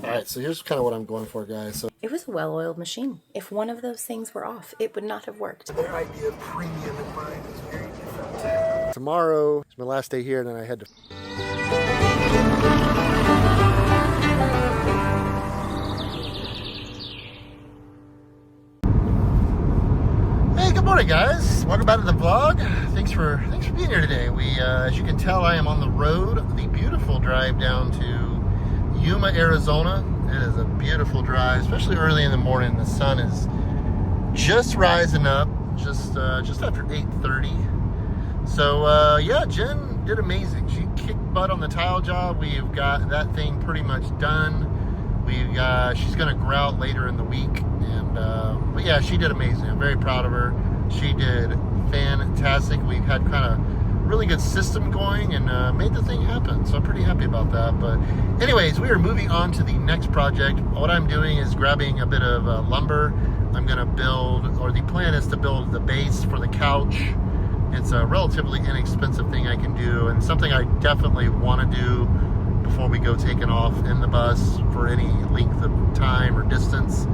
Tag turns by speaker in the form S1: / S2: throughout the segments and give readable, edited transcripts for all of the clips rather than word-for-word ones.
S1: Alright, so here's kind of what I'm going for, guys. So
S2: It was a well-oiled machine. If one of those things were off, it would not have worked.
S1: their idea of premium and mine is very different. Tomorrow is my last day here, and then I head to... Hey, good morning, guys. Welcome back to the vlog. Thanks for being here today. As you can tell, I am on the road. The beautiful drive down to Yuma, Arizona. It is a beautiful drive, especially early in the morning. The sun is just rising up, just after 8:30. So yeah, Jen did amazing. She kicked butt on the tile job. We've got that thing pretty much done. She's gonna grout later in the week, and but yeah, she did amazing. I'm very proud of her. She did fantastic. We've had kind of really good system going and made the thing happen, so I'm pretty happy about that. But anyways, we are moving on to the next project. What I'm doing is grabbing a bit of lumber. I'm gonna build, or the plan is to build the base for the couch. It's a relatively inexpensive thing I can do, and something I definitely want to do before we go taking off in the bus for any length of time or distance.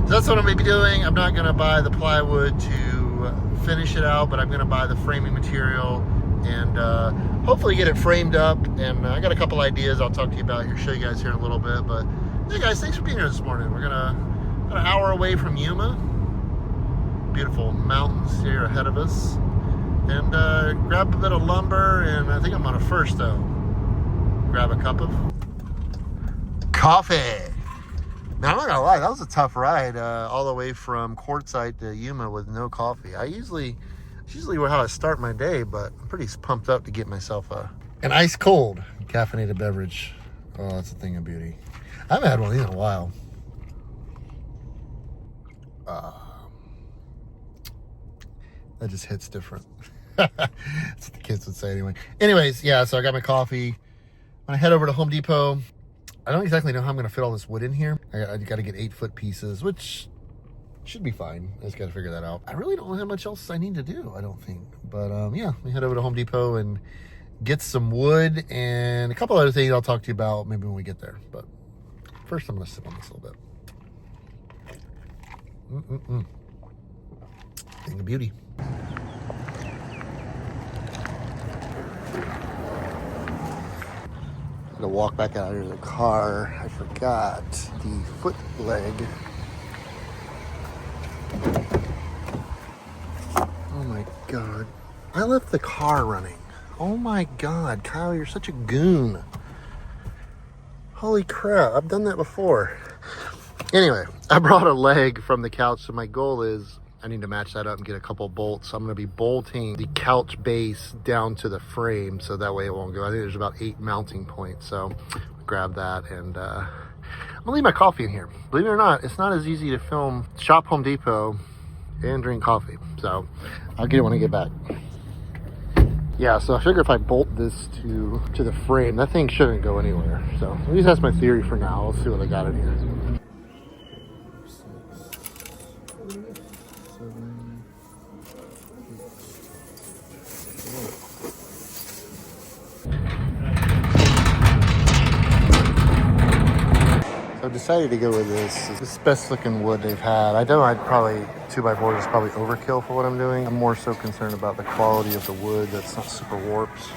S1: So that's what I'm going to be doing. I'm not going to buy the plywood to finish it out, but I'm going to buy the framing material and hopefully get it framed up. And I got a couple ideas I'll talk to you about here, show you guys here in a little bit. But hey guys, thanks for being here this morning. We're about an hour away from Yuma. Beautiful mountains here ahead of us. And grab a bit of lumber, and I think I'm gonna first though grab a cup of coffee. Now, I'm not gonna lie, that was a tough ride all the way from Quartzsite to Yuma with no coffee. It's usually how I start my day, but I'm pretty pumped up to get myself an ice cold caffeinated beverage. Oh, that's a thing of beauty. I haven't had one of these in a while. That just hits different. That's what the kids would say anyway. Anyways, yeah, so I got my coffee. I'm gonna head over to Home Depot. I don't exactly know how I'm gonna fit all this wood in here. I gotta get 8-foot pieces, which should be fine. I just gotta figure that out. I really don't know how much else I need to do, I don't think. But yeah, we head over to Home Depot and get some wood and a couple other things I'll talk to you about maybe when we get there. But first I'm gonna sip on this a little bit. Thing of beauty. To walk back out of the car, I forgot the foot leg. Oh my god, I left the car running. Oh my god, Kyle, you're such a goon. Holy crap, I've done that before. Anyway, I brought a leg from the couch, so my goal is I need to match that up and get a couple bolts. So I'm going to be bolting the couch base down to the frame so that way it won't go. I think there's about 8 mounting points. So grab that, and I'm going to leave my coffee in here. Believe it or not, it's not as easy to film shop Home Depot and drink coffee. So I'll get it when I get back. Yeah, so I figure if I bolt this to the frame, that thing shouldn't go anywhere. So at least that's my theory for now. Let's see what I got in here. I decided to go with this. It's the best looking wood they've had. I know I'd probably 2x4 is probably overkill for what I'm doing. I'm more so concerned about the quality of the wood that's not super warped.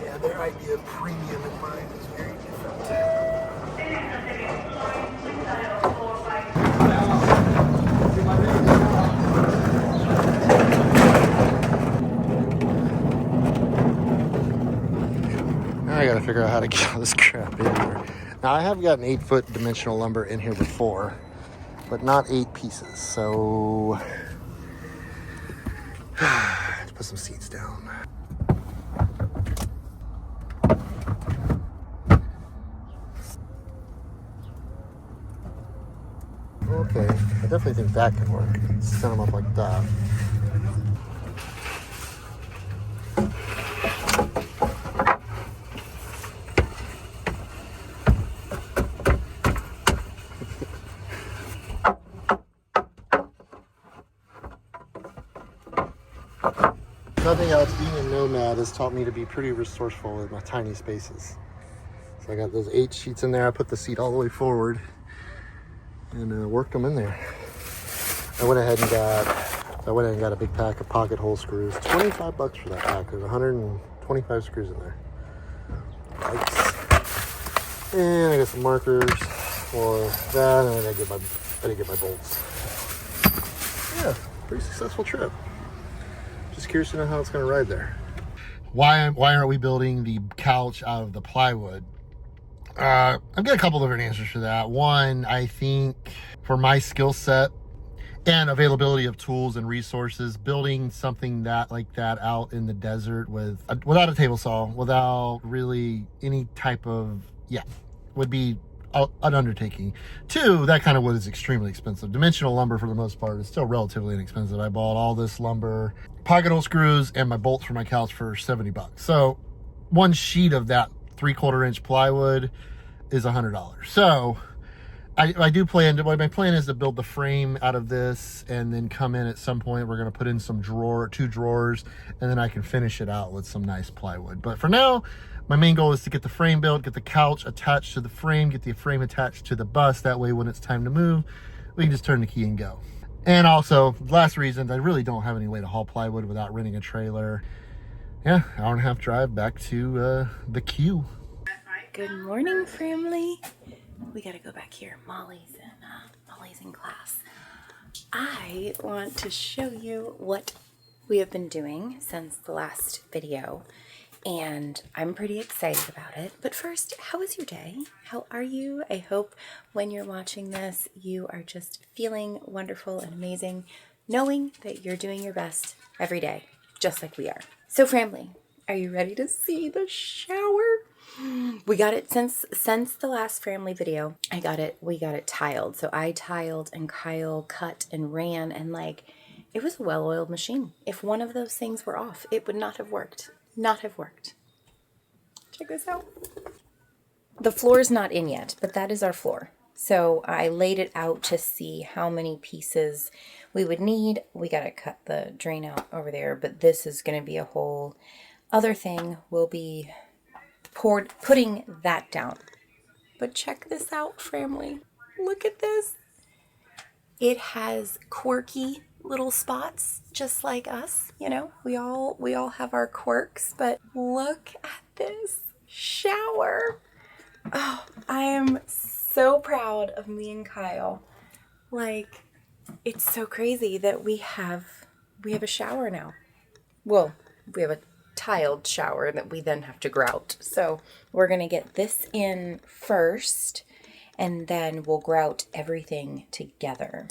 S1: Yeah, their idea of premium and mine is very different. I gotta figure out how to get all this crap in here. Now, I have gotten 8-foot dimensional lumber in here before, but not 8 pieces. So, let's put some seats down. Okay, I definitely think that could work. Set them up like that. Nothing else, being a nomad has taught me to be pretty resourceful with my tiny spaces. So I got those 8 sheets in there. I put the seat all the way forward and worked them in there. I went ahead and got a big pack of pocket hole screws. $25 for that pack. There's 125 screws in there. Yikes. And I got some markers for that, and I didn't get my bolts. Yeah, pretty successful trip. Just curious to know how it's going to ride there. Why aren't we building the couch out of the plywood? I've got a couple different answers for that. One, I think for my skill set and availability of tools and resources, building something like that out in the desert without a table saw, without really any type of, would be an undertaking. Two, that kind of wood is extremely expensive. Dimensional lumber, for the most part, is still relatively inexpensive. I bought all this lumber, pocket hole screws, and my bolts for my couch for $70. So one sheet of that 3/4 inch plywood is $100. So I do plan to, my plan is to build the frame out of this and then come in at some point. We're going to put in some 2 drawers, and then I can finish it out with some nice plywood. But for now, my main goal is to get the frame built, get the couch attached to the frame, get the frame attached to the bus. That way, when it's time to move, we can just turn the key and go. And also, last reason, I really don't have any way to haul plywood without renting a trailer. Yeah, hour and a half drive back to the queue.
S2: Good morning, family. We gotta go back here. Molly's in class. I want to show you what we have been doing since the last video, and I'm pretty excited about it. But first, how was your day? How are you? I hope when you're watching this, you are just feeling wonderful and amazing, knowing that you're doing your best every day, just like we are. So family, are you ready to see the shower? We got it since the last family video. We got it tiled. So I tiled and Kyle cut and ran, and it was a well-oiled machine. If one of those things were off, it would not have worked. Check this out. The floor is not in yet, but that is our floor. So I laid it out to see how many pieces we would need. We got to cut the drain out over there, but this is going to be a whole other thing. We'll be putting that down. But check this out, family. Look at this. It has quirky little spots just like us, we all have our quirks, but look at this shower. Oh, I am so proud of me and Kyle. It's so crazy that we have a shower now. Well, we have a tiled shower that we then have to grout. So we're going to get this in first, and then we'll grout everything together.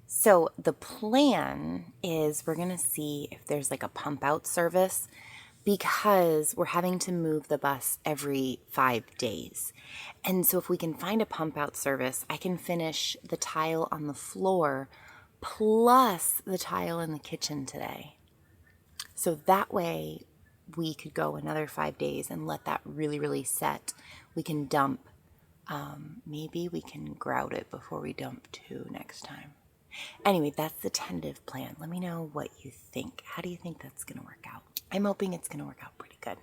S2: So the plan is we're going to see if there's a pump out service, because we're having to move the bus every 5 days. And so if we can find a pump out service, I can finish the tile on the floor plus the tile in the kitchen today. So that way we could go another 5 days and let that really, really set. We can dump. Maybe we can grout it before we dump too next time. Anyway, that's the tentative plan. Let me know what you think. How do you think that's going to work out? I'm hoping it's going to work out pretty good.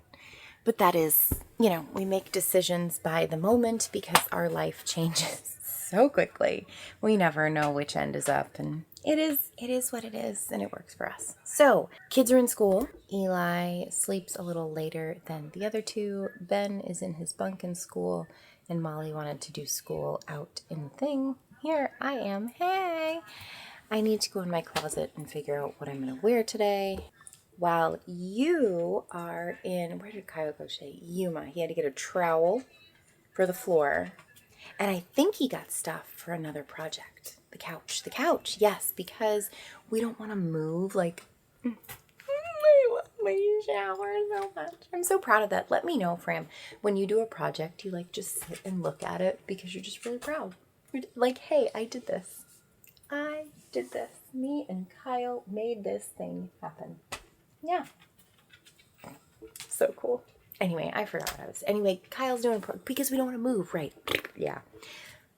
S2: But that is, we make decisions by the moment because our life changes so quickly. We never know which end is up, and it is what it is, and it works for us. So, kids are in school. Eli sleeps a little later than the other two. Ben is in his bunk in school, and Molly wanted to do school out in the thing. Here I am. Hey! I need to go in my closet and figure out what I'm going to wear today. While you are in, where did Kyle go today? Yuma. He had to get a trowel for the floor. And I think he got stuff for another project. The couch, yes, because we don't want to move. I love my shower so much. I'm so proud of that. Let me know, Fram, when you do a project, you just sit and look at it because you're just really proud. You're hey, I did this. Me and Kyle made this thing happen. Yeah. So cool. Anyway, I forgot what I was. Anyway, Kyle's doing because we don't want to move, right? Yeah.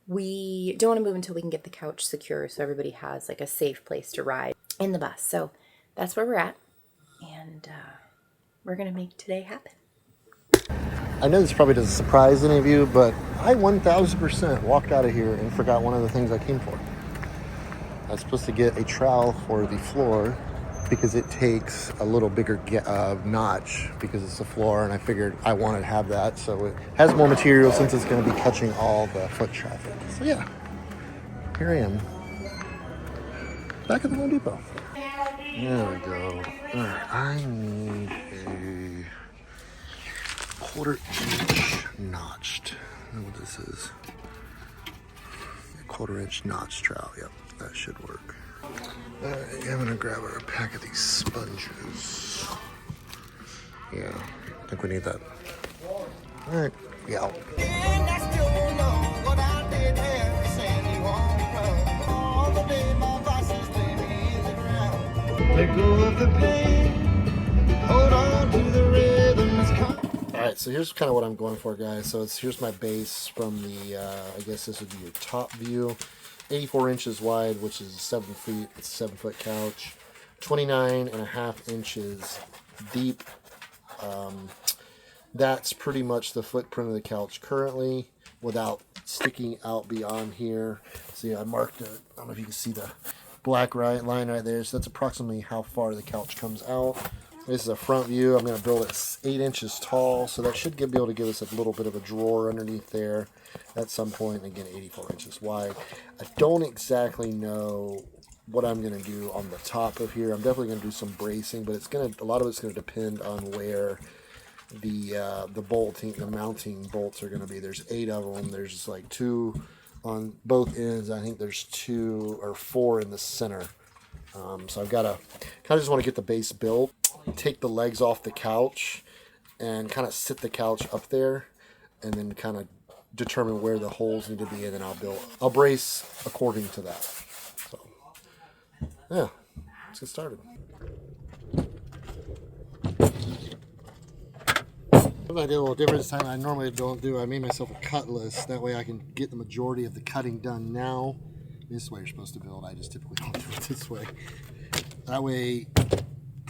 S2: We don't want to move until we can get the couch secure so everybody has a safe place to ride in the bus. So that's where we're at. and we're going to make today happen.
S1: I know this probably doesn't surprise any of you, but I 1000% walked out of here and forgot one of the things I came for. I was supposed to get a trowel for the floor because it takes a little bigger notch because it's the floor, and I figured I wanted to have that so it has more material since it's going to be catching all the foot traffic. So yeah, here I am, back at the Home Depot. There we go. All right, I need a 1/4 inch notched. I don't know what this is. A 1/4 inch notch trowel. Yep, that should work. Alright, I'm gonna grab a pack of these sponges. Yeah, I think we need that. Alright, yeah. Let go of the pain, hold on to the rhythm. Alright, so here's kind of what I'm going for, guys. So here's my base from the, I guess this would be your top view. 84 inches wide, which is 7 feet. It's a 7-foot couch. 29.5 inches deep. That's pretty much the footprint of the couch currently without sticking out beyond here. See, I marked it. I don't know if you can see the black line right there. So that's approximately how far the couch comes out. This is a front view. I'm going to build it 8 inches tall, so that should be able to give us a little bit of a drawer underneath there at some point. Again, 84 inches wide. I don't exactly know what I'm going to do on the top of here. I'm definitely going to do some bracing, but a lot of it's going to depend on where the bolting, the mounting bolts are going to be. There's 8 of them. There's just like 2 on both ends. I think there's 2 or 4 in the center. So I've got to kind of just want to get the base built, take the legs off the couch, and kind of sit the couch up there, and then kind of determine where the holes need to be, and then I'll brace according to that. So yeah, let's get started. I did a little different this time. I normally don't do. I made myself a cut list. That way I can get the majority of the cutting done now. This is the way you're supposed to build. I just typically don't do it this way. That way,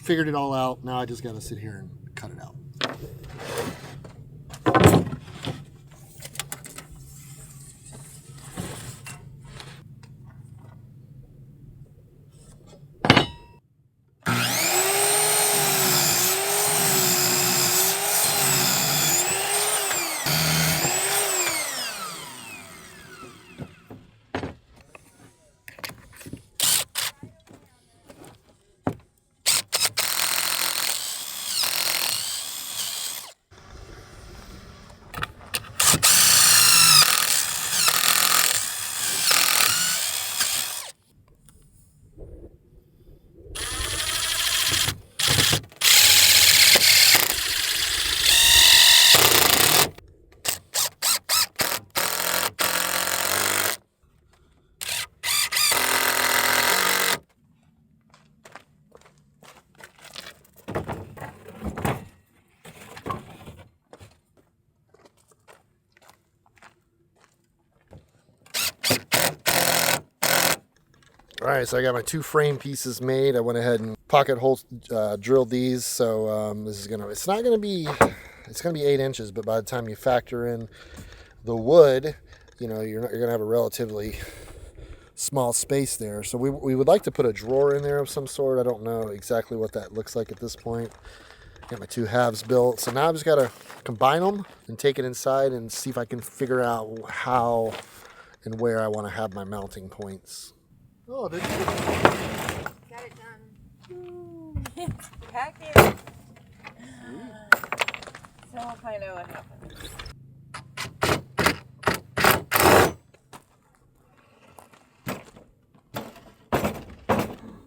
S1: figured it all out. Now I just got to sit here and cut it out. Alright, so I got my 2 frame pieces made. I went ahead and pocket hole drilled these. So this is it's gonna be 8 inches, but by the time you factor in the wood, you know, you're gonna have a relatively small space there. So we would like to put a drawer in there of some sort. I don't know exactly what that looks like at this point. Got my 2 halves built. So now I've just gotta combine them and take it inside and see if I can figure out how and where I want to have my mounting points. Oh, did you?
S2: Got it done. It's packing. So I'll find out what happened.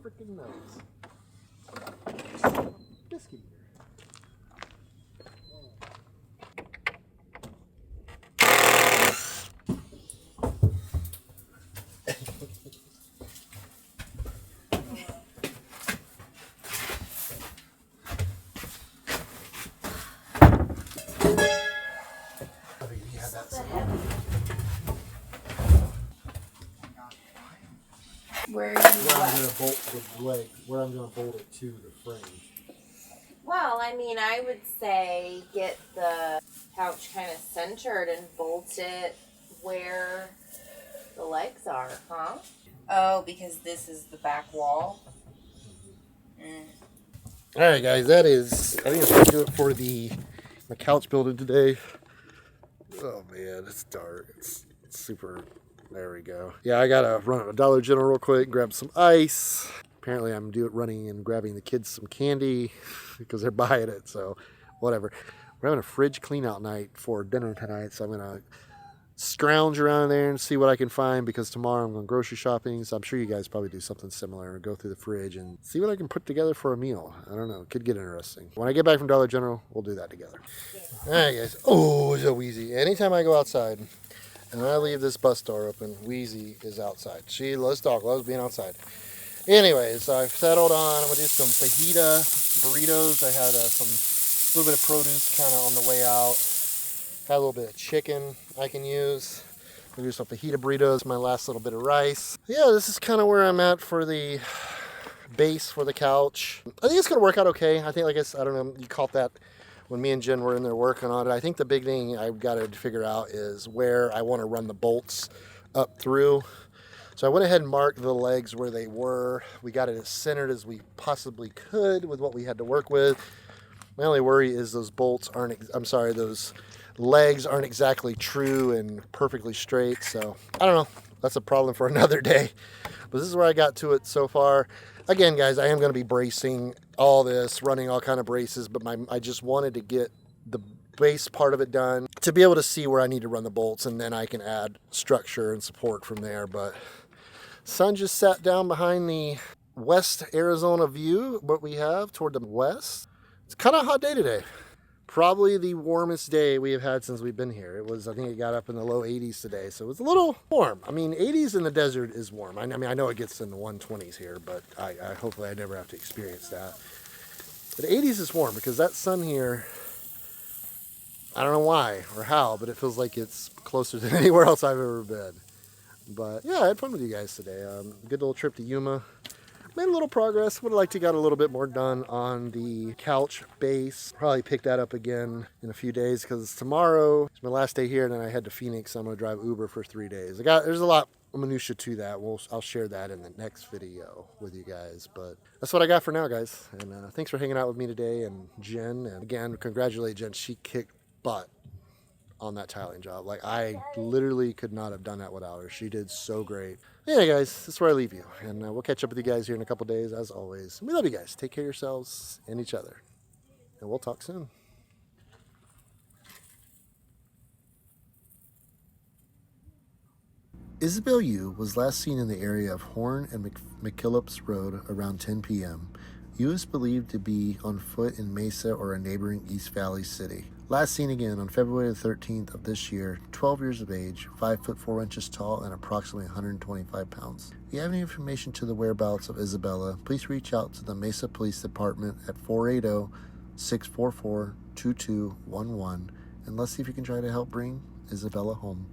S1: Freaking nose. Biscuit.
S2: Where
S1: I'm going to bolt the leg, where I'm going to bolt it to the frame.
S2: Well, I mean, I would say get the couch kind of centered and bolt it where the legs are, huh? Oh, because this is the back wall.
S1: All right, guys, that is, I think it's going to do it for my couch building today. Oh, man, it's dark. It's super, there we go. Yeah, I got to run to Dollar General real quick, grab some ice. Apparently, I'm running and grabbing the kids some candy because they're buying it, so whatever. We're having a fridge clean out night for dinner tonight, so I'm going to scrounge around there and see what I can find because tomorrow I'm going grocery shopping. So I'm sure you guys probably do something similar. Go through the fridge and see what I can put together for a meal. I don't know. It could get interesting. When I get back from Dollar General, we'll do that together. All right, guys. Oh, so Wheezy. Anytime I go outside and I leave this bus door open, Wheezy is outside. She loves talk, loves being outside. Anyways, so I've settled on, I'm going to do some fajita burritos. I had a little bit of produce kind of on the way out. Had a little bit of chicken I can use. I'll do some fajita burritos, my last little bit of rice. Yeah, this is kind of where I'm at for the base for the couch. I think it's going to work out okay. I think, I don't know, you caught that when me and Jenn were in there working on it. I think the big thing I've got to figure out is where I want to run the bolts up through. So I went ahead and marked the legs where they were. We got it as centered as we possibly could with what we had to work with. My only worry is those those legs aren't exactly true and perfectly straight. So I don't know. That's a problem for another day. But this is where I got to it so far. Again, guys, I am going to be bracing all this, running all kind of braces, but I just wanted to get the base part of it done to be able to see where I need to run the bolts, and then I can add structure and support from there. But sun just sat down behind the West Arizona view, what we have toward the west. It's kind of a hot day today. Probably the warmest day we have had since we've been here. I think it got up in the low 80s today, so it was a little warm. I mean, 80s in the desert is warm. I mean, I know it gets in the 120s here, but I hopefully I never have to experience that. But 80s is warm because that sun here, I don't know why or how, but it feels like it's closer than anywhere else I've ever been. But yeah, I had fun with you guys today. Good little trip to Yuma. Made a little progress. Would have liked to got a little bit more done on the couch base. Probably pick that up again in a few days because tomorrow is my last day here, and then I head to Phoenix. So I'm going to drive Uber for 3 days. There's a lot of minutia to that. I'll share that in the next video with you guys. But that's what I got for now, guys. And thanks for hanging out with me today and Jenn. And again, congratulate Jenn. She kicked butt on that tiling job. Like, I literally could not have done that without her. She did so great. Yeah, guys, this is where I leave you. And we'll catch up with you guys here in a couple days, as always. We love you guys. Take care of yourselves and each other. And we'll talk soon. Isabel Yu was last seen in the area of Horn and McKillops Road around 10 p.m. Yu is believed to be on foot in Mesa or a neighboring East Valley city. Last seen again on February the 13th of this year, 12 years of age, 5 foot 4 inches tall, and approximately 125 pounds. If you have any information to the whereabouts of Isabella, please reach out to the Mesa Police Department at 480-644-2211, and let's see if you can try to help bring Isabella home.